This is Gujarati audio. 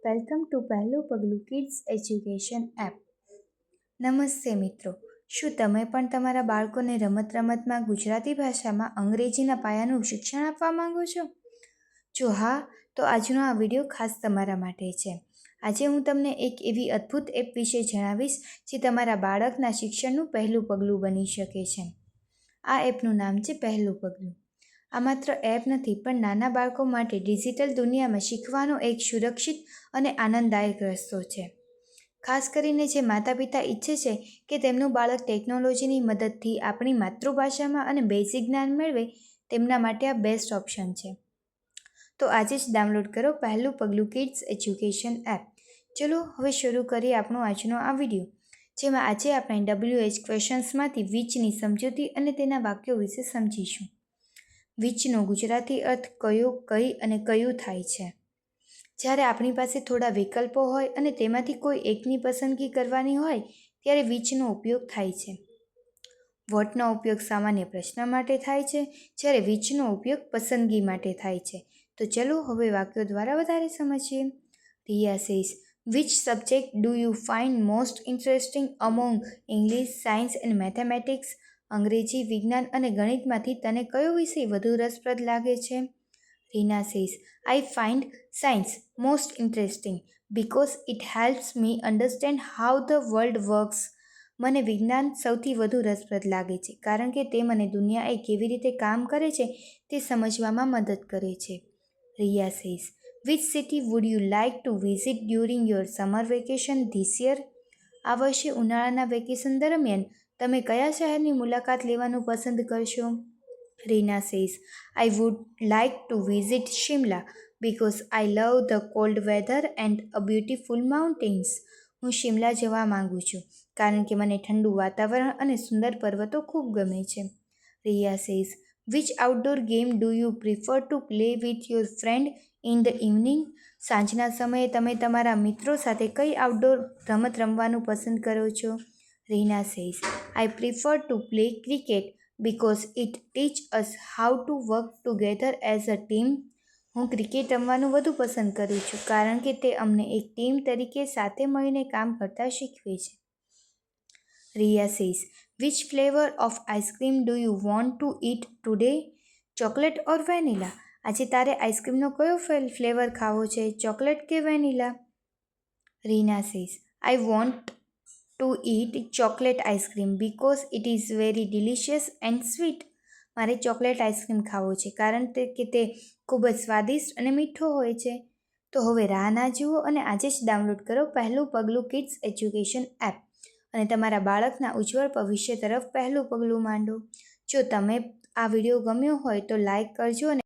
વેલકમ ટુ પહેલું પગલું કિડ્સ એજ્યુકેશન એપ. નમસ્તે મિત્રો, શું તમે પણ તમારા બાળકોને રમતમાં ગુજરાતી ભાષામાં અંગ્રેજીના પાયાનું શિક્ષણ આપવા માંગો છો? જો હા, તો આજનો આ વિડીયો ખાસ તમારા માટે છે. આજે હું તમને એક એવી અદ્ભુત એપ વિશે જણાવીશ જે તમારા બાળકના શિક્ષણનું પહેલું પગલું બની શકે છે. આ એપનું નામ છે પહેલું પગલું. આ માત્ર એપ નથી, પણ નાના બાળકો માટે ડિજિટલ દુનિયામાં શીખવાનો એક સુરક્ષિત અને આનંદદાયક રસ્તો છે. ખાસ કરીને જે માતા પિતા ઈચ્છે છે કે તેમનું બાળક ટેકનોલોજીની મદદથી આપણી માતૃભાષામાં અને બેઝિક જ્ઞાન મેળવે, તેમના માટે આ બેસ્ટ ઓપ્શન છે. તો આજે જ ડાઉનલોડ કરો પહેલું પગલું કિડ્સ એજ્યુકેશન એપ. ચલો હવે શરૂ કરીએ આપણો આજનો આ વિડીયો, જેમાં આજે આપણે WH ક્વેશ્ચન્સમાંથી વિચની સમજૂતી અને તેના વાક્યો વિશે સમજીશું. વિચનો ગુજરાતી અર્થ કયો, કઈ અને કયું થાય છે. જ્યારે આપણી પાસે થોડા વિકલ્પો હોય અને તેમાંથી કોઈ એકની પસંદગી કરવાની હોય, ત્યારે વિચનો ઉપયોગ થાય છે. વોટનો ઉપયોગ સામાન્ય પ્રશ્ન માટે થાય છે, જ્યારે વિચનો ઉપયોગ પસંદગી માટે થાય છે. તો ચલો હવે વાક્યો દ્વારા વધારે સમજીએ. Riya says, which subject do you find most interesting among English, science and mathematics? અંગ્રેજી, વિજ્ઞાન અને ગણિતમાંથી તને કયો વિષય વધુ રસપ્રદ લાગે છે? Reena says, I find science most interesting because it helps me understand how the world works. મને વિજ્ઞાન સૌથી વધુ રસપ્રદ લાગે છે કારણ કે તે મને દુનિયા એ કેવી રીતે કામ કરે છે તે સમજવામાં મદદ કરે છે. Riya says, which city would you like to visit during your summer vacation this year? આ વર્ષે ઉનાળાના વેકેશન દરમિયાન તમે કયા શહેરની મુલાકાત લેવાનું પસંદ કરશો? Reena says, I would like to visit Shimla because I love the cold weather and a beautiful mountains. હું શિમલા જવા માંગુ છું કારણ કે મને ઠંડુ વાતાવરણ અને સુંદર પર્વતો ખૂબ ગમે છે. Riya says, which outdoor game do you prefer to play with your friend in the evening? સાંજના સમયે તમે તમારા મિત્રો સાથે કઈ આઉટડોર રમત રમવાનું પસંદ કરો છો? Reena says, I prefer to play cricket because it teaches us how to work together as a team. હું ક્રિકેટ રમવાનું વધુ પસંદ કરું છું કારણ કે તે અમને એક ટીમ તરીકે સાથે મળીને કામ કરતા શીખવે છે. Riya says, which flavor of ice cream do you want to eat today? Chocolate or vanilla? આજે તારે આઈસ્ક્રીમનો કયો ફ્લેવર ખાવો છે, ચોકલેટ કે vanilla? Reena says, I want to eat chocolate ice cream because it is very delicious and sweet. મારે ચોકલેટ આઈસ્ક્રીમ ખાવો છે કારણ કે તે ખૂબ જ સ્વાદિષ્ટ અને મીઠો હોય છે. તો હવે રાહ ના જુઓ અને આજે જ ડાઉનલોડ કરો પહેલું પગલું કિડ્સ એજ્યુકેશન એપ અને તમારા બાળકના ઉજ્જવળ ભવિષ્ય તરફ પહેલું પગલું માંડો. જો તમે આ વિડીયો ગમ્યો હોય તો લાઈક કરજો અને